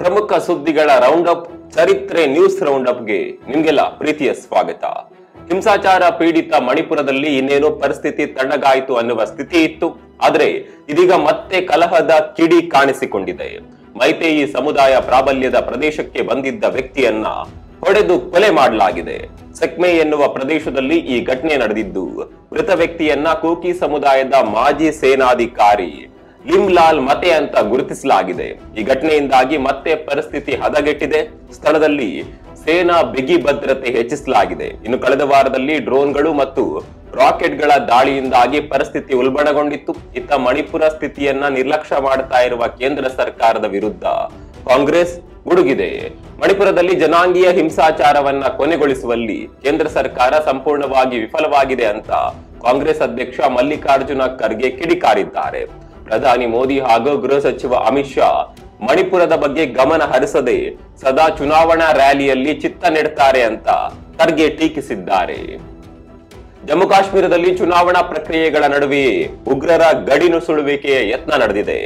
ಪ್ರಮುಖ ಸುದ್ದಿಗಳ round up ಚರಿತ್ರೆ ನ್ಯೂಸ್ ರೌಂಡ್ ಅಪ್ಗೆ ನಿಮ್ಗೆಲ್ಲ ಪ್ರೀತಿಯ ಸ್ವಾಗತ. ಹಿಂಸಾಚಾರ ಪೀಡಿತ ಮಣಿಪುರದಲ್ಲಿ ಇನ್ನೇನೋ ಪರಿಸ್ಥಿತಿ ತಣ್ಣಗಾಯಿತು ಅನ್ನುವ ಸ್ಥಿತಿ ಇತ್ತು. ಆದ್ರೆ ಇದೀಗ ಮತ್ತೆ ಕಲಹದ ಕಿಡಿ ಕಾಣಿಸಿಕೊಂಡಿದೆ. ಮೈತೇಯಿ ಸಮುದಾಯ ಪ್ರಾಬಲ್ಯದ ಪ್ರದೇಶಕ್ಕೆ ಬಂದಿದ್ದ ವ್ಯಕ್ತಿಯನ್ನ ಹೊಡೆದು ಕೊಲೆ ಮಾಡಲಾಗಿದೆ. ಸೆಕ್ಮೆ ಎನ್ನುವ ಪ್ರದೇಶದಲ್ಲಿ ಈ ಘಟನೆ ನಡೆದಿದ್ದು, ಮೃತ ವ್ಯಕ್ತಿಯನ್ನ ಕೂಕಿ ಸಮುದಾಯದ ಮಾಜಿ ಸೇನಾಧಿಕಾರಿ ಲಿಮ್ಲಾಲ್ ಮತೆ ಅಂತ ಗುರುತಿಸಲಾಗಿದೆ. ಈ ಘಟನೆಯಿಂದಾಗಿ ಮತ್ತೆ ಪರಿಸ್ಥಿತಿ ಹದಗೆಟ್ಟಿದೆ. ಸ್ಥಳದಲ್ಲಿ ಸೇನಾ ಬಿಗಿ ಭದ್ರತೆ ಹೆಚ್ಚಿಸಲಾಗಿದೆ. ಇನ್ನು ಕಳೆದ ವಾರದಲ್ಲಿ ಡ್ರೋನ್ಗಳು ಮತ್ತು ರಾಕೆಟ್ಗಳ ದಾಳಿಯಿಂದಾಗಿ ಪರಿಸ್ಥಿತಿ ಉಲ್ಬಣಗೊಂಡಿತ್ತು. ಇತ್ತ ಮಣಿಪುರ ಸ್ಥಿತಿಯನ್ನ ನಿರ್ಲಕ್ಷ್ಯ ಮಾಡ್ತಾ ಇರುವ ಕೇಂದ್ರ ಸರ್ಕಾರದ ವಿರುದ್ಧ ಕಾಂಗ್ರೆಸ್ ಗುಡುಗಿದೆ. ಮಣಿಪುರದಲ್ಲಿ ಜನಾಂಗೀಯ ಹಿಂಸಾಚಾರವನ್ನ ಕೊನೆಗೊಳಿಸುವಲ್ಲಿ ಕೇಂದ್ರ ಸರ್ಕಾರ ಸಂಪೂರ್ಣವಾಗಿ ವಿಫಲವಾಗಿದೆ ಅಂತ ಕಾಂಗ್ರೆಸ್ ಅಧ್ಯಕ್ಷ ಮಲ್ಲಿಕಾರ್ಜುನ ಖರ್ಗೆ ಕಿಡಿಕಾರಿದ್ದಾರೆ. ಪ್ರಧಾನಿ ಮೋದಿ ಹಾಗೂ ಗೃಹ ಸಚಿವ ಅಮಿತ್ ಶಾ ಮಣಿಪುರದ ಬಗ್ಗೆ ಗಮನ ಹರಿಸದೆ ಸದಾ ಚುನಾವಣಾ ರ್ಯಾಲಿಯಲ್ಲಿ ಚಿತ್ತ ನೆಡ್ತಾರೆ ಅಂತ ಖರ್ಗೆ ಟೀಕಿಸಿದ್ದಾರೆ. ಜಮ್ಮು ಕಾಶ್ಮೀರದಲ್ಲಿ ಚುನಾವಣಾ ಪ್ರಕ್ರಿಯೆಗಳ ನಡುವೆಯೇ ಉಗ್ರರ ಗಡಿನುಸುಳುವಿಕೆಯ ಯತ್ನ ನಡೆದಿದೆ.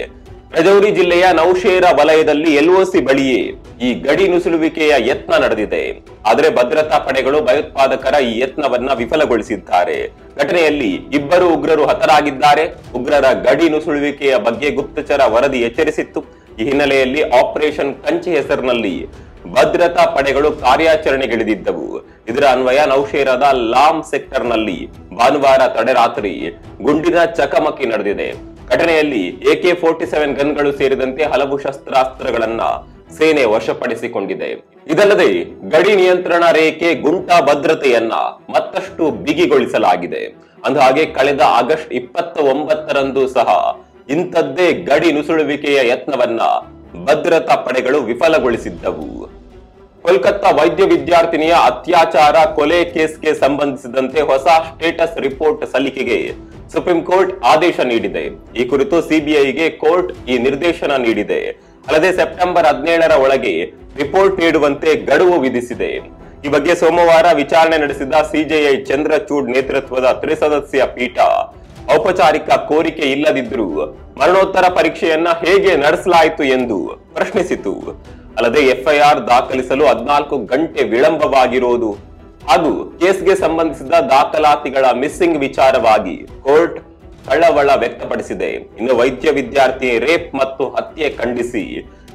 ರಜೌರಿ ಜಿಲ್ಲೆಯ ನೌಶೇರಾ ವಲಯದಲ್ಲಿ ಎಲ್ಒಸಿ ಬಳಿಯೇ ಈ ಗಡಿ ನುಸುಳುವಿಕೆಯ ಯತ್ನ ನಡೆದಿದೆ. ಆದರೆ ಭದ್ರತಾ ಪಡೆಗಳು ಭಯೋತ್ಪಾದಕರ ಈ ಯತ್ನವನ್ನ ವಿಫಲಗೊಳಿಸಿದ್ದಾರೆ. ಘಟನೆಯಲ್ಲಿ ಇಬ್ಬರು ಉಗ್ರರು ಹತರಾಗಿದ್ದಾರೆ. ಉಗ್ರರ ಗಡಿ ನುಸುಳುವಿಕೆಯ ಬಗ್ಗೆ ಗುಪ್ತಚರ ವರದಿ ಎಚ್ಚರಿಸಿತ್ತು. ಈ ಹಿನ್ನೆಲೆಯಲ್ಲಿ ಆಪರೇಷನ್ ಕಂಚಿ ಹೆಸರಿನಲ್ಲಿ ಭದ್ರತಾ ಪಡೆಗಳು ಕಾರ್ಯಾಚರಣೆಗಿಳಿದಿದ್ದವು. ಇದರ ಅನ್ವಯ ನೌಶೇರಾದ ಲಾಮ್ ಸೆಕ್ಟರ್ ನಲ್ಲಿ ಭಾನುವಾರ ತಡರಾತ್ರಿ ಗುಂಡಿನ ಚಕಮಕಿ ನಡೆದಿದೆ. ಘಟನೆಯಲ್ಲಿ AK-47 ಗನ್ಗಳು ಸೇರಿದಂತೆ ಹಲವು ಶಸ್ತ್ರಾಸ್ತ್ರಗಳನ್ನ ಸೇನೆ ವಶಪಡಿಸಿಕೊಂಡಿದೆ. ಇದಲ್ಲದೆ ಗಡಿ ನಿಯಂತ್ರಣ ರೇಖೆ ಗುಂಟ ಭದ್ರತೆಯನ್ನ ಮತ್ತಷ್ಟು ಬಿಗಿಗೊಳಿಸಲಾಗಿದೆ. ಅಂದಹಾಗೆ ಕಳೆದ ಆಗಸ್ಟ್ 29ರಂದು ಸಹ ಇಂಥದ್ದೇ ಗಡಿ ನುಸುಳುವಿಕೆಯ ಯತ್ನವನ್ನ ಭದ್ರತಾ ಪಡೆಗಳು ವಿಫಲಗೊಳಿಸಿದ್ದವು. ಕೋಲ್ಕತ್ತಾ ವೈದ್ಯ ವಿದ್ಯಾರ್ಥಿನಿಯ ಅತ್ಯಾಚಾರ ಕೊಲೆ ಕೇಸ್ಗೆ ಸಂಬಂಧಿಸಿದಂತೆ ಹೊಸ ಸ್ಟೇಟಸ್ ರಿಪೋರ್ಟ್ ಸಲ್ಲಿಕೆಗೆ ಸುಪ್ರೀಂ ಕೋರ್ಟ್ ಆದೇಶ ನೀಡಿದೆ. ಈ ಕುರಿತು ಸಿಬಿಐಗೆ ಕೋರ್ಟ್ ಈ ನಿರ್ದೇಶನ ನೀಡಿದೆ. ಅಲ್ಲದೆ ಸೆಪ್ಟೆಂಬರ್ 17ರ ಒಳಗೆ ರಿಪೋರ್ಟ್ ನೀಡುವಂತೆ ಗಡುವು ವಿಧಿಸಿದೆ. ಈ ಬಗ್ಗೆ ಸೋಮವಾರ ವಿಚಾರಣೆ ನಡೆಸಿದ ಸಿಜೆಐ ಚಂದ್ರಚೂಡ್ ನೇತೃತ್ವದ ತ್ರಿಸದಸ್ಯ ಪೀಠ ಔಪಚಾರಿಕ ಕೋರಿಕೆ ಇಲ್ಲದಿದ್ದರೂ ಮರಣೋತ್ತರ ಪರೀಕ್ಷೆಯನ್ನ ಹೇಗೆ ನಡೆಸಲಾಯಿತು ಎಂದು ಪ್ರಶ್ನಿಸಿತು. ಅಲ್ಲದೆ ಎಫ್ಐಆರ್ ದಾಖಲಿಸಲು 14 ಗಂಟೆ ವಿಳಂಬವಾಗಿರೋದು ಹಾಗೂ ಕೇಸ್ಗೆ ಸಂಬಂಧಿಸಿದ ದಾಖಲಾತಿಗಳ ಮಿಸ್ಸಿಂಗ್ ವಿಚಾರವಾಗಿ ಕೋರ್ಟ್ ಕಳವಳ ವ್ಯಕ್ತಪಡಿಸಿದೆ. ಇನ್ನು ವೈದ್ಯ ವಿದ್ಯಾರ್ಥಿ ರೇಪ್ ಮತ್ತು ಹತ್ಯೆ ಖಂಡಿಸಿ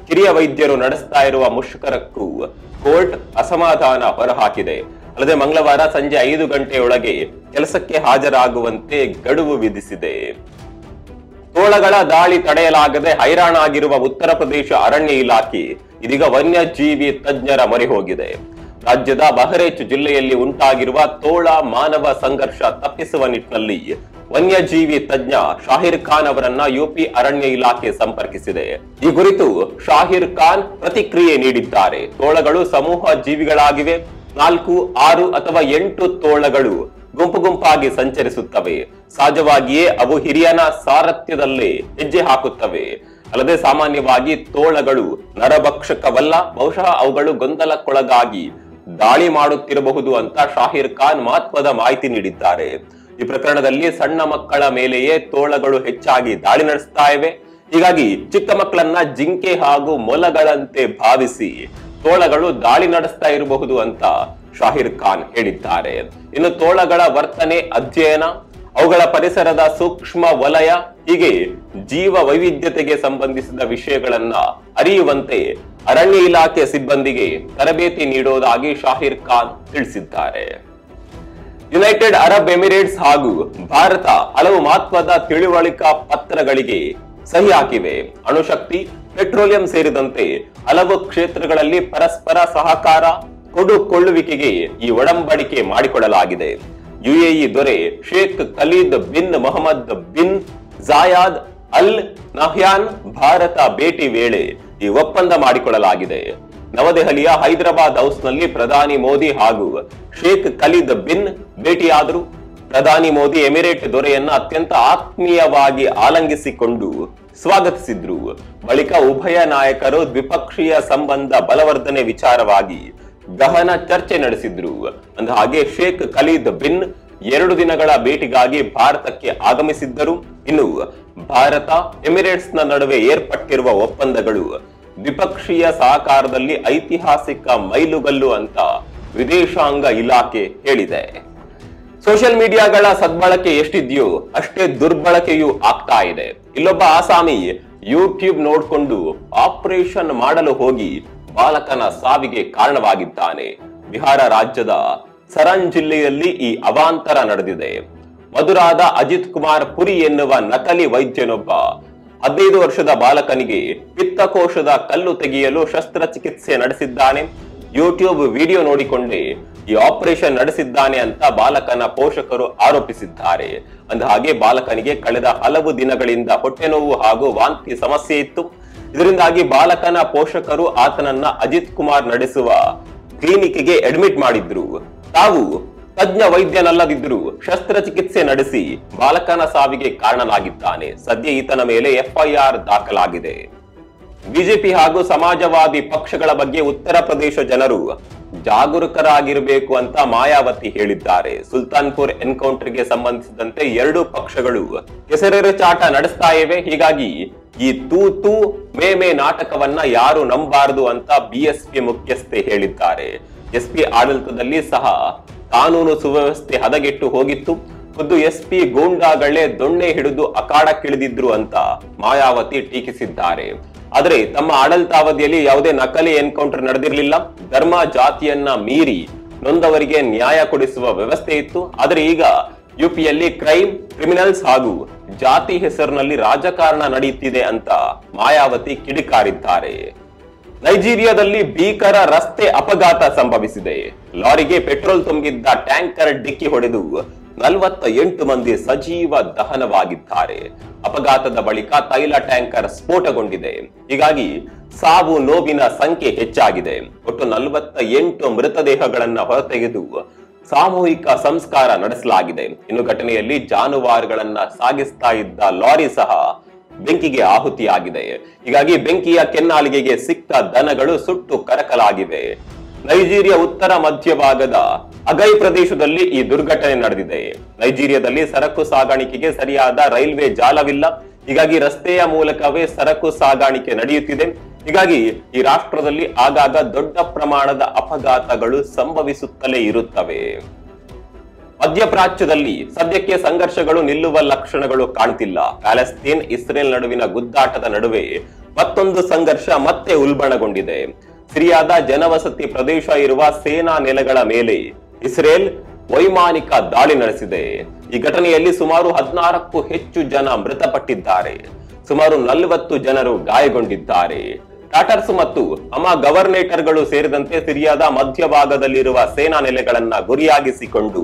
ಕಿರಿಯ ವೈದ್ಯರು ನಡೆಸ್ತಾ ಇರುವ ಮುಷ್ಕರಕ್ಕೂ ಕೋರ್ಟ್ ಅಸಮಾಧಾನ ಹೊರಹಾಕಿದೆ. ಅಲ್ಲದೆ ಮಂಗಳವಾರ ಸಂಜೆ 5 ಗಂಟೆಯೊಳಗೆ ಕೆಲಸಕ್ಕೆ ಹಾಜರಾಗುವಂತೆ ಗಡುವು ವಿಧಿಸಿದೆ. ತೋಳಗಳ ದಾಳಿ ತಡೆಯಲಾಗದೆ ಹೈರಾಣಾಗಿರುವ ಉತ್ತರ ಪ್ರದೇಶ ಅರಣ್ಯ ಇಲಾಖೆ ಇದೀಗ ವನ್ಯಜೀವಿ ತಜ್ಞರ ಮೊರೆ ಹೋಗಿದೆ. ರಾಜ್ಯದ ಬಹರೇಚ್ ಜಿಲ್ಲೆಯಲ್ಲಿ ಉಂಟಾಗಿರುವ ತೋಳ ಮಾನವ ಸಂಘರ್ಷ ತಪ್ಪಿಸುವ ನಿಟ್ಟಿನಲ್ಲಿ ವನ್ಯಜೀವಿ ತಜ್ಞ ಶಾಹಿರ್ ಖಾನ್ ಅವರನ್ನ ಯುಪಿ ಅರಣ್ಯ ಇಲಾಖೆ ಸಂಪರ್ಕಿಸಿದೆ. ಈ ಕುರಿತು ಶಾಹಿರ್ ಖಾನ್ ಪ್ರತಿಕ್ರಿಯೆ ನೀಡಿದ್ದಾರೆ. ತೋಳಗಳು ಸಮೂಹ ಜೀವಿಗಳಾಗಿವೆ. 4, 6 ಅಥವಾ 8 ತೋಳಗಳು ಗುಂಪು ಗುಂಪಾಗಿ ಸಂಚರಿಸುತ್ತವೆ. ಸಹಜವಾಗಿಯೇ ಅವು ಹಿರಿಯನ ಸಾರಥ್ಯದಲ್ಲೇ ಹೆಜ್ಜೆ ಹಾಕುತ್ತವೆ. ಅಲ್ಲದೆ ಸಾಮಾನ್ಯವಾಗಿ ತೋಳಗಳು ನರಭಕ್ಷಕವಲ್ಲ. ಬಹುಶಃ ಅವುಗಳು ಗೊಂದಲಕ್ಕೊಳಗಾಗಿ ದಾಳಿ ಮಾಡುತ್ತಿರಬಹುದು ಅಂತ ಶಾಹಿರ್ ಖಾನ್ ಮಹತ್ವದ ಮಾಹಿತಿ ನೀಡಿದ್ದಾರೆ. ಈ ಪ್ರಕರಣದಲ್ಲಿ ಸಣ್ಣ ಮಕ್ಕಳ ಮೇಲೆಯೇ ತೋಳಗಳು ಹೆಚ್ಚಾಗಿ ದಾಳಿ ನಡೆಸ್ತಾ ಇವೆ. ಹೀಗಾಗಿ ಚಿಕ್ಕ ಮಕ್ಕಳನ್ನ ಜಿಂಕೆ ಹಾಗೂ ಮೊಲಗಳಂತೆ ಭಾವಿಸಿ ತೋಳಗಳು ದಾಳಿ ನಡೆಸ್ತಾ ಇರಬಹುದು ಅಂತ ಶಾಹಿರ್ ಖಾನ್ ಹೇಳಿದ್ದಾರೆ. ಇನ್ನು ತೋಳಗಳ ವರ್ತನೆ ಅಧ್ಯಯನ, ಅವುಗಳ ಪರಿಸರದ ಸೂಕ್ಷ್ಮ ವಲಯ, ಹೀಗೆ ಜೀವ ವೈವಿಧ್ಯತೆಗೆ ಸಂಬಂಧಿಸಿದ ವಿಷಯಗಳನ್ನ ಅರಿಯುವಂತೆ ಅರಣ್ಯ ಇಲಾಖೆ ಸಿಬ್ಬಂದಿಗೆ ತರಬೇತಿ ನೀಡೋದಾಗಿ ಶಾಹಿರ್ ಖಾನ್ ತಿಳಿಸಿದ್ದಾರೆ. ಯುನೈಟೆಡ್ ಅರಬ್ ಎಮಿರೇಟ್ಸ್ ಹಾಗೂ ಭಾರತ ಹಲವು ಮಹತ್ವದ ತಿಳುವಳಿಕಾ ಪತ್ರಗಳಿಗೆ ಸಹಿ ಹಾಕಿವೆ. ಅಣುಶಕ್ತಿ, ಪೆಟ್ರೋಲಿಯಂ ಸೇರಿದಂತೆ ಹಲವು ಕ್ಷೇತ್ರಗಳಲ್ಲಿ ಪರಸ್ಪರ ಸಹಕಾರ ಕೊಡುಕೊಳ್ಳುವಿಕೆಗೆ ಈ ಒಡಂಬಡಿಕೆ ಮಾಡಿಕೊಳ್ಳಲಾಗಿದೆ. ಯುಎಇ ದೊರೆ Sheikh Khalid bin Mohammed bin Zayed Al Nahyan Bharat ಭೇಟಿ ವೇಳೆ ಈ ಒಪ್ಪಂದ ಮಾಡಿಕೊಳ್ಳಲಾಗಿದೆ. ನವದೆಹಲಿಯ ಹೈದರಾಬಾದ್ ಹೌಸ್ ನಲ್ಲಿ ಪ್ರಧಾನಿ ಮೋದಿ ಹಾಗೂ ಶೇಖ್ ಖಲೀದ್ ಬಿನ್ ಭೇಟಿಯಾದರು. ಪ್ರಧಾನಿ ಮೋದಿ ಎಮಿರೇಟ್ ದೊರೆಯನ್ನ ಅತ್ಯಂತ ಆತ್ಮೀಯವಾಗಿ ಆಲಂಗಿಸಿಕೊಂಡು ಸ್ವಾಗತಿಸಿದ್ರು. ಬಳಿಕ ಉಭಯ ನಾಯಕರು ದ್ವಿಪಕ್ಷೀಯ ಸಂಬಂಧ ಬಲವರ್ಧನೆ ವಿಚಾರವಾಗಿ ಗಹನ ಚರ್ಚೆ ನಡೆಸಿದ್ರು. ಅಂದಹಾಗೆ ಶೇಖ್ ಖಲೀದ್ ಬಿನ್ 2 ದಿನಗಳ ಭೇಟಿಗಾಗಿ ಭಾರತಕ್ಕೆ ಆಗಮಿಸಿದ್ದರು. ಇನ್ನು ಭಾರತ ಎಮಿರೇಟ್ಸ್ ನ ನಡುವೆ ಏರ್ಪಟ್ಟಿರುವ ಒಪ್ಪಂದಗಳು ದ್ವಿಪಕ್ಷೀಯ ಸಹಕಾರದಲ್ಲಿ ಐತಿಹಾಸಿಕ ಮೈಲುಗಲ್ಲು ಅಂತ ವಿದೇಶಾಂಗ ಇಲಾಖೆ ಹೇಳಿದೆ. ಸೋಷಿಯಲ್ ಮೀಡಿಯಾಗಳ ಸದ್ಬಳಕೆ ಎಷ್ಟಿದೆಯೋ ಅಷ್ಟೇ ದುರ್ಬಳಕೆಯೂ ಆಗ್ತಾ ಇದೆ. ಇಲ್ಲೊಬ್ಬ ಆಸಾಮಿ ಯೂಟ್ಯೂಬ್ ನೋಡ್ಕೊಂಡು ಆಪರೇಷನ್ ಮಾಡಲು ಹೋಗಿ ಬಾಲಕನ ಸಾವಿಗೆ ಕಾರಣವಾಗಿದ್ದಾನೆ. ಬಿಹಾರ ರಾಜ್ಯದ ಸರನ್ ಜಿಲ್ಲೆಯಲ್ಲಿ ಈ ಅವಾಂತರ ನಡೆದಿದೆ. ಮಧುರಾದ ಅಜಿತ್ ಕುಮಾರ್ ಪುರಿ ಎನ್ನುವ ನಕಲಿ ವೈದ್ಯನೊಬ್ಬ 15 ವರ್ಷದ ಬಾಲಕನಿಗೆ ಪಿತ್ತಕೋಶದ ಕಲ್ಲು ತೆಗೆಯಲು ಶಸ್ತ್ರಚಿಕಿತ್ಸೆ ನಡೆಸಿದ್ದಾನೆ. ಯೂಟ್ಯೂಬ್ ವಿಡಿಯೋ ನೋಡಿಕೊಂಡೇ ಈ ಆಪರೇಷನ್ ನಡೆಸಿದ್ದಾನೆ ಅಂತ ಬಾಲಕನ ಪೋಷಕರು ಆರೋಪಿಸಿದ್ದಾರೆ. ಅಂದಹಾಗೆ ಬಾಲಕನಿಗೆ ಕಳೆದ ಹಲವು ದಿನಗಳಿಂದ ಹೊಟ್ಟೆ ನೋವು ಹಾಗೂ ವಾಂತಿ ಸಮಸ್ಯೆ ಇತ್ತು. ಇದರಿಂದಾಗಿ ಬಾಲಕನ ಪೋಷಕರು ಆತನನ್ನ ಅಜಿತ್ ಕುಮಾರ್ ನಡೆಸುವ ಕ್ಲಿನಿಕ್ಗೆ ಅಡ್ಮಿಟ್ ಮಾಡಿದ್ರು. ತಾವು ತಜ್ಞ ವೈದ್ಯನಲ್ಲದಿದ್ದರೂ ಶಸ್ತ್ರಚಿಕಿತ್ಸೆ ನಡೆಸಿ ಬಾಲಕನ ಸಾವಿಗೆ ಕಾರಣನಾಗಿದ್ದಾನೆ. ಸದ್ಯ ಈತನ ಮೇಲೆ FIR ದಾಖಲಾಗಿದೆ. ಬಿಜೆಪಿ ಹಾಗೂ ಸಮಾಜವಾದಿ ಪಕ್ಷಗಳ ಬಗ್ಗೆ ಉತ್ತರ ಪ್ರದೇಶ ಜನರು ಜಾಗರೂಕರಾಗಿರಬೇಕು ಅಂತ ಮಾಯಾವತಿ ಹೇಳಿದ್ದಾರೆ. ಸುಲ್ತಾನ್ಪುರ್ ಎನ್ಕೌಂಟರ್ಗೆ ಸಂಬಂಧಿಸಿದಂತೆ ಎರಡೂ ಪಕ್ಷಗಳು ಕೆಸರೆರಚಾಟ ನಡೆಸ್ತಾ ಇವೆ. ಹೀಗಾಗಿ ಈ ತೂ ಮೇ ನಾಟಕವನ್ನ ಯಾರು ನಂಬಾರದು ಅಂತ BSP ಮುಖ್ಯಸ್ಥೆ ಹೇಳಿದ್ದಾರೆ. SP ಆಡಳಿತದಲ್ಲಿ ಸಹ ಕಾನೂನು ಸುವ್ಯವಸ್ಥೆ ಹದಗೆಟ್ಟು ಹೋಗಿತ್ತು. ಖುದ್ದು SP ಗೂಂಡಾಗಳೇ ದೊಣ್ಣೆ ಹಿಡಿದು ಅಖಾಡಕ್ಕಿಳಿದಿದ್ರು ಅಂತ ಮಾಯಾವತಿ ಟೀಕಿಸಿದ್ದಾರೆ. ಆದರೆ ತಮ್ಮ ಆಡಳಿತಾವಧಿಯಲ್ಲಿ ಯಾವುದೇ ನಕಲಿ ಎನ್ಕೌಂಟರ್ ನಡೆದಿರಲಿಲ್ಲ. ಧರ್ಮ ಜಾತಿಯನ್ನ ಮೀರಿ ನೊಂದವರಿಗೆ ನ್ಯಾಯ ಕೊಡಿಸುವ ವ್ಯವಸ್ಥೆ ಇತ್ತು. ಆದರೆ ಈಗ ಯುಪಿಯಲ್ಲಿ ಕ್ರಿಮಿನಲ್ಸ್ ಹಾಗೂ ಜಾತಿ ಹೆಸರಿನಲ್ಲಿ ರಾಜಕಾರಣ ನಡೆಯುತ್ತಿದೆ ಅಂತ ಮಾಯಾವತಿ ಕಿಡಿಕಾರಿದ್ದಾರೆ. ನೈಜೀರಿಯಾದಲ್ಲಿ ಭೀಕರ ರಸ್ತೆ ಅಪಘಾತ ಸಂಭವಿಸಿದೆ. ಲಾರಿಗೆ ಪೆಟ್ರೋಲ್ ತುಂಬಿದ್ದ ಟ್ಯಾಂಕರ್ ಡಿಕ್ಕಿ ಹೊಡೆದು 48 ಮಂದಿ ಸಜೀವ ದಹನವಾಗಿದ್ದಾರೆ. ಅಪಘಾತದ ಬಳಿಕ ತೈಲ ಟ್ಯಾಂಕರ್ ಸ್ಫೋಟಗೊಂಡಿದೆ. ಹೀಗಾಗಿ ಸಾವು ನೋವಿನ ಸಂಖ್ಯೆ ಹೆಚ್ಚಾಗಿದೆ. ಒಟ್ಟು 48 ಮೃತದೇಹಗಳನ್ನ ಹೊರತೆಗೆದು ಸಾಮೂಹಿಕ ಸಂಸ್ಕಾರ ನಡೆಸಲಾಗಿದೆ. ಇನ್ನು ಘಟನೆಯಲ್ಲಿ ಜಾನುವಾರುಗಳನ್ನ ಸಾಗಿಸ್ತಾ ಇದ್ದ ಲಾರಿ ಸಹ ಬೆಂಕಿಗೆ ಆಹುತಿಯಾಗಿದೆ. ಹೀಗಾಗಿ ಬೆಂಕಿಯ ಕೆನ್ನಾಲಿಗೆಗೆ ಸಿಕ್ಕ ದನಗಳು ಸುಟ್ಟು ಕರಕಲಾಗಿವೆ. ನೈಜೀರಿಯಾ ಉತ್ತರ ಮಧ್ಯಭಾಗದ ಅಗೈ ಪ್ರದೇಶದಲ್ಲಿ ಈ ದುರ್ಘಟನೆ ನಡೆದಿದೆ. ನೈಜೀರಿಯಾದಲ್ಲಿ ಸರಕು ಸಾಗಾಣಿಕೆಗೆ ಸರಿಯಾದ ರೈಲ್ವೆ ಜಾಲವಿಲ್ಲ. ಹೀಗಾಗಿ ರಸ್ತೆಯ ಮೂಲಕವೇ ಸರಕು ಸಾಗಾಣಿಕೆ ನಡೆಯುತ್ತಿದೆ. ಹೀಗಾಗಿ ಈ ರಾಷ್ಟ್ರದಲ್ಲಿ ಆಗಾಗ ದೊಡ್ಡ ಪ್ರಮಾಣದ ಅಪಘಾತಗಳು ಸಂಭವಿಸುತ್ತಲೇ ಇರುತ್ತವೆ. ಮಧ್ಯಪ್ರಾಚ್ಯದಲ್ಲಿ ಸದ್ಯಕ್ಕೆ ಸಂಘರ್ಷಗಳು ನಿಲ್ಲುವ ಲಕ್ಷಣಗಳು ಕಾಣ್ತಿಲ್ಲ. ಪ್ಯಾಲೆಸ್ತೇನ್ ಇಸ್ರೇಲ್ ನಡುವಿನ ಗುದ್ದಾಟದ ನಡುವೆ ಮತ್ತೊಂದು ಸಂಘರ್ಷ ಮತ್ತೆ ಉಲ್ಬಣಗೊಂಡಿದೆ. ಸಿರಿಯಾದ ಜನವಸತಿ ಪ್ರದೇಶ ಇರುವ ಸೇನಾ ನೆಲೆಗಳ ಮೇಲೆ ಇಸ್ರೇಲ್ ವೈಮಾನಿಕ ದಾಳಿ ನಡೆಸಿದೆ. ಈ ಘಟನೆಯಲ್ಲಿ ಸುಮಾರು 16ಕ್ಕೂ ಹೆಚ್ಚು ಜನ ಮೃತಪಟ್ಟಿದ್ದಾರೆ. ಸುಮಾರು 40 ಜನರು ಗಾಯಗೊಂಡಿದ್ದಾರೆ. ಟಾಟರ್ಸ್ ಮತ್ತು ಗವರ್ನೇಟರ್ಗಳು ಸೇರಿದಂತೆ ಸಿರಿಯಾದ ಮಧ್ಯಭಾಗದಲ್ಲಿರುವ ಸೇನಾ ನೆಲೆಗಳನ್ನ ಗುರಿಯಾಗಿಸಿಕೊಂಡು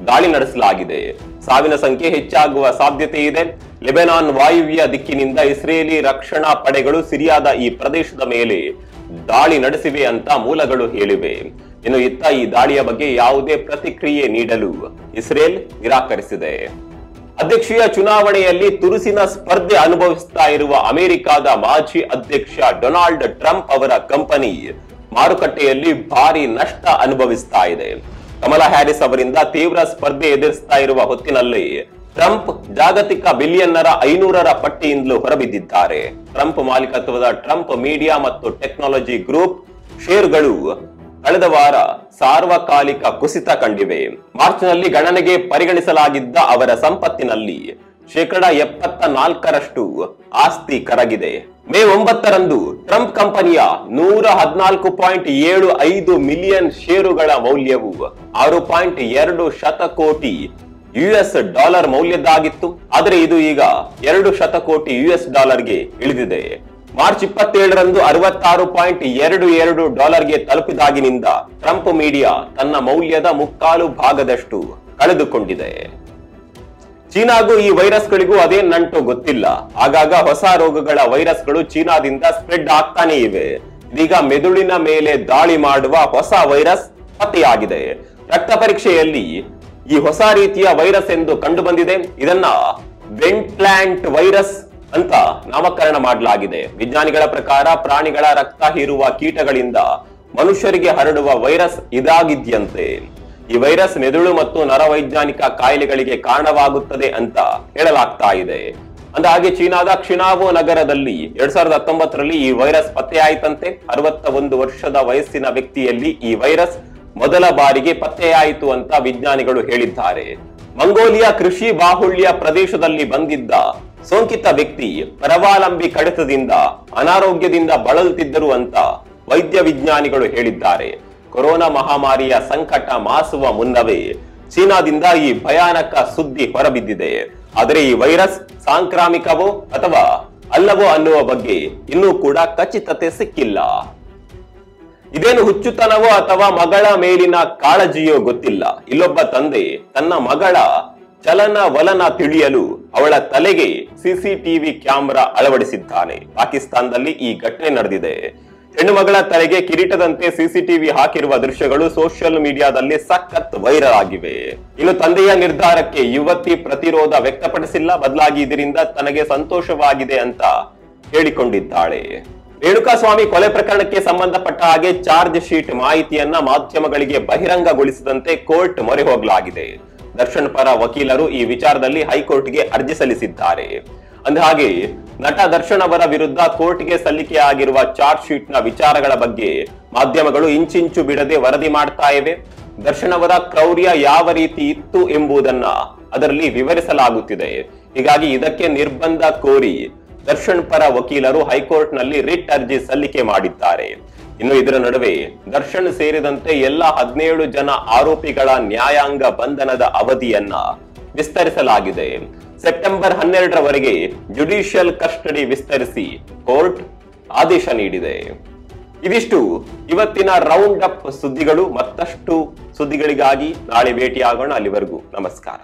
ದಾಳಿ ನಡೆಸಲಾಗಿದೆ. ಸಾವಿನ ಸಂಖ್ಯೆ ಹೆಚ್ಚಾಗುವ ಸಾಧ್ಯತೆ ಇದೆ. ಲೆಬನಾನ್ ವಾಯುವ್ಯ ದಿಕ್ಕಿನಿಂದ ಇಸ್ರೇಲಿ ರಕ್ಷಣಾ ಪಡೆಗಳು ಸಿರಿಯಾದ ಈ ಪ್ರದೇಶದ ಮೇಲೆ ದಾಳಿ ನಡೆಸಿವೆ ಅಂತ ಮೂಲಗಳು ಹೇಳಿವೆ. ಇನ್ನು ಇತ್ತ ಈ ದಾಳಿಯ ಬಗ್ಗೆ ಯಾವುದೇ ಪ್ರತಿಕ್ರಿಯೆ ನೀಡಲು ಇಸ್ರೇಲ್ ನಿರಾಕರಿಸಿದೆ. ಅಧ್ಯಕ್ಷೀಯ ಚುನಾವಣೆಯಲ್ಲಿ ತುರುಸಿನ ಸ್ಪರ್ಧೆ ಅನುಭವಿಸ್ತಾ ಇರುವ ಅಮೆರಿಕದ ಮಾಜಿ ಅಧ್ಯಕ್ಷ ಡೊನಾಲ್ಡ್ ಟ್ರಂಪ್ ಅವರ ಕಂಪನಿ ಮಾರುಕಟ್ಟೆಯಲ್ಲಿ ಭಾರಿ ನಷ್ಟ ಅನುಭವಿಸ್ತಾ ಇದೆ. ಕಮಲಾ ಹ್ಯಾರಿಸ್ ಅವರಿಂದ ತೀವ್ರ ಸ್ಪರ್ಧೆ ಎದುರಿಸ್ತಾ ಇರುವ ಹೊತ್ತಿನಲ್ಲಿ ಟ್ರಂಪ್ ಜಾಗತಿಕ ಬಿಲಿಯನ್ನರ 500ರ ಪಟ್ಟಿಯಿಂದಲೂ ಹೊರಬಿದ್ದಿದ್ದಾರೆ. ಟ್ರಂಪ್ ಮಾಲೀಕತ್ವದ ಟ್ರಂಪ್ ಮೀಡಿಯಾ ಮತ್ತು ಟೆಕ್ನಾಲಜಿ ಗ್ರೂಪ್ ಷೇರುಗಳು ಕಳೆದ ವಾರ ಸಾರ್ವಕಾಲಿಕ ಕುಸಿತ ಕಂಡಿವೆ. ಮಾರ್ಚ್ನಲ್ಲಿ ಗಣನೆಗೆ ಪರಿಗಣಿಸಲಾಗಿದ್ದ ಅವರ ಸಂಪತ್ತಿನಲ್ಲಿ 74% ಆಸ್ತಿ ಕರಗಿದೆ. ಮೇ 9ರಂದು ಟ್ರಂಪ್ ಕಂಪನಿಯ 114.75 ಮಿಲಿಯನ್ ಷೇರುಗಳ ಮೌಲ್ಯವು $6.2 ಶತಕೋಟಿ ಮೌಲ್ಯದ್ದಾಗಿತ್ತು. ಆದರೆ ಇದು ಈಗ $2 ಶತಕೋಟಿ ಗೆ ಇಳಿದಿದೆ. ಮಾರ್ಚ್ 27ರಂದು $66.22 ತಲುಪಿದಾಗಿನಿಂದ ಟ್ರಂಪ್ ಮೀಡಿಯಾ ತನ್ನ ಮೌಲ್ಯದ 3/4 ಭಾಗದಷ್ಟು ಕಳೆದುಕೊಂಡಿದೆ. ಚೀನಾಗೂ ಈ ವೈರಸ್ಗಳಿಗೂ ಅದೇ ನಂಟು ಗೊತ್ತಿಲ್ಲ. ಆಗಾಗ ಹೊಸ ರೋಗಗಳ ವೈರಸ್ಗಳು ಚೀನಾದಿಂದ ಸ್ಪ್ರೆಡ್ ಆಗ್ತಾನೆ ಇವೆ. ಇದೀಗ ಮೆದುಳಿನ ಮೇಲೆ ದಾಳಿ ಮಾಡುವ ಹೊಸ ವೈರಸ್ ಪತ್ತೆಯಾಗಿದೆ. ರಕ್ತ ಪರೀಕ್ಷೆಯಲ್ಲಿ ಈ ಹೊಸ ರೀತಿಯ ವೈರಸ್ ಎಂದು ಕಂಡು ಬಂದಿದೆ. ಇದನ್ನ ವೆಂಟ್ಲ್ಯಾಂಟ್ ವೈರಸ್ ಅಂತ ನಾಮಕರಣ ಮಾಡಲಾಗಿದೆ. ವಿಜ್ಞಾನಿಗಳ ಪ್ರಕಾರ ಪ್ರಾಣಿಗಳ ರಕ್ತ ಹೀರುವ ಕೀಟಗಳಿಂದ ಮನುಷ್ಯರಿಗೆ ಹರಡುವ ವೈರಸ್ ಇದಾಗಿದ್ಯಂತೆ. ಈ ವೈರಸ್ ಮೆದುಳು ಮತ್ತು ನರವೈಜ್ಞಾನಿಕ ಕಾಯಿಲೆಗಳಿಗೆ ಕಾರಣವಾಗುತ್ತದೆ ಅಂತ ಹೇಳಲಾಗ್ತಾ ಇದೆ. ಅಂದಹಾಗೆ ಚೀನಾದ ಕ್ಷಿನಾವೋ ನಗರದಲ್ಲಿ 2019ರಲ್ಲಿ ಈ ವೈರಸ್ ಪತ್ತೆಯಾಯಿತಂತೆ. 61 ವರ್ಷದ ವಯಸ್ಸಿನ ವ್ಯಕ್ತಿಯಲ್ಲಿ ಈ ವೈರಸ್ ಮೊದಲ ಬಾರಿಗೆ ಪತ್ತೆಯಾಯಿತು ಅಂತ ವಿಜ್ಞಾನಿಗಳು ಹೇಳಿದ್ದಾರೆ. ಮಂಗೋಲಿಯಾ ಕೃಷಿ ಬಾಹುಳ್ಯ ಪ್ರದೇಶದಲ್ಲಿ ಬಂದಿದ್ದ ಸೋಂಕಿತ ವ್ಯಕ್ತಿ ಪರಾವಲಂಬಿ ಕಡಿತದಿಂದ ಅನಾರೋಗ್ಯದಿಂದ ಬಳಲುತ್ತಿದ್ದರು ಅಂತ ವೈದ್ಯ ವಿಜ್ಞಾನಿಗಳು ಹೇಳಿದ್ದಾರೆ. ಕೊರೋನಾ ಮಹಾಮಾರಿಯ ಸಂಕಟ ಮಾಸುವ ಮುನ್ನವೇ ಚೀನಾದಿಂದ ಈ ಭಯಾನಕ ಸುದ್ದಿ ಹೊರಬಿದ್ದಿದೆ. ಆದರೆ ಈ ವೈರಸ್ ಸಾಂಕ್ರಾಮಿಕವೋ ಅಥವಾ ಅಲ್ಲವೋ ಅನ್ನುವ ಬಗ್ಗೆ ಇನ್ನೂ ಕೂಡ ಖಚಿತತೆ ಸಿಕ್ಕಿಲ್ಲ. ಇದೇನು ಹುಚ್ಚುತನವೋ ಅಥವಾ ಮಗಳ ಮೇಲಿನ ಕಾಳಜಿಯೋ ಗೊತ್ತಿಲ್ಲ. ಇಲ್ಲೊಬ್ಬ ತಂದೆ ತನ್ನ ಮಗಳ ಚಲನವಲನ ತಿಳಿಯಲು ಅವಳ ತಲೆಗೆ ಸಿಸಿಟಿವಿ ಕ್ಯಾಮೆರಾ ಅಳವಡಿಸಿದ್ದಾನೆ. ಪಾಕಿಸ್ತಾನದಲ್ಲಿ ಈ ಘಟನೆ ನಡೆದಿದೆ. ಹೆಣ್ಣು ಮಗಳ ತಲೆಗೆ ಕಿರೀಟದಂತೆ ಸಿಸಿಟಿವಿ ಹಾಕಿರುವ ದೃಶ್ಯಗಳು ಸೋಷಿಯಲ್ ಮೀಡಿಯಾದಲ್ಲಿ ಸಖತ್ ವೈರಲ್ ಆಗಿವೆ. ಇನ್ನು ತಂದೆಯ ನಿರ್ಧಾರಕ್ಕೆ ಯುವತಿ ಪ್ರತಿರೋಧ ವ್ಯಕ್ತಪಡಿಸಿಲ್ಲ. ಬದಲಾಗಿ ಇದರಿಂದ ತನಗೆ ಸಂತೋಷವಾಗಿದೆ ಅಂತ ಹೇಳಿಕೊಂಡಿದ್ದಾಳೆ. ರೇಣುಕಾಸ್ವಾಮಿ ಕೊಲೆ ಪ್ರಕರಣಕ್ಕೆ ಸಂಬಂಧಪಟ್ಟ ಹಾಗೆ ಚಾರ್ಜ್ ಶೀಟ್ ಮಾಹಿತಿಯನ್ನ ಮಾಧ್ಯಮಗಳಿಗೆ ಬಹಿರಂಗಗೊಳಿಸದಂತೆ ಕೋರ್ಟ್ ಮೊರೆ ಹೋಗಲಾಗಿದೆ. ದರ್ಶನ್ ಪರ ವಕೀಲರು ಈ ವಿಚಾರದಲ್ಲಿ ಹೈಕೋರ್ಟ್ಗೆ ಅರ್ಜಿ ಸಲ್ಲಿಸಿದ್ದಾರೆ. ಅಂದಹಾಗೆ ನಟ ದರ್ಶನ್ ಅವರ ವಿರುದ್ಧ ಕೋರ್ಟ್ಗೆ ಸಲ್ಲಿಕೆಯಾಗಿರುವ ಚಾರ್ಜ್ ಶೀಟ್ ನ ವಿಚಾರಗಳ ಬಗ್ಗೆ ಮಾಧ್ಯಮಗಳು ಇಂಚಿಂಚು ಬಿಡದೆ ವರದಿ ಮಾಡ್ತಾ ಇವೆ. ದರ್ಶನ್ ಅವರ ಕ್ರೌರ್ಯ ಯಾವ ರೀತಿ ಇತ್ತು ಎಂಬುದನ್ನ ಅದರಲ್ಲಿ ವಿವರಿಸಲಾಗುತ್ತಿದೆ. ಹೀಗಾಗಿ ಇದಕ್ಕೆ ನಿರ್ಬಂಧ ಕೋರಿ ದರ್ಶನ್ ಪರ ವಕೀಲರು ಹೈಕೋರ್ಟ್ ನಲ್ಲಿ ರಿಟ್ ಅರ್ಜಿ ಸಲ್ಲಿಕೆ ಮಾಡಿದ್ದಾರೆ. ಇನ್ನು ಇದರ ನಡುವೆ ದರ್ಶನ್ ಸೇರಿದಂತೆ ಎಲ್ಲ 17 ಜನ ಆರೋಪಿಗಳ ನ್ಯಾಯಾಂಗ ಬಂಧನದ ಅವಧಿಯನ್ನ ವಿಸ್ತರಿಸಲಾಗಿದೆ. ಸೆಪ್ಟೆಂಬರ್ 12ರವರೆಗೆ ಜುಡಿಷಿಯಲ್ ಕಸ್ಟಡಿ ವಿಸ್ತರಿಸಿ ಕೋರ್ಟ್ ಆದೇಶ ನೀಡಿದೆ. ಇದಿಷ್ಟು ಇವತ್ತಿನ ರೌಂಡ್ ಅಪ್ ಸುದ್ದಿಗಳು. ಮತ್ತಷ್ಟು ಸುದ್ದಿಗಳಿಗಾಗಿ ನಾಳೆ ಭೇಟಿಯಾಗೋಣ. ಅಲ್ಲಿವರೆಗೂ ನಮಸ್ಕಾರ.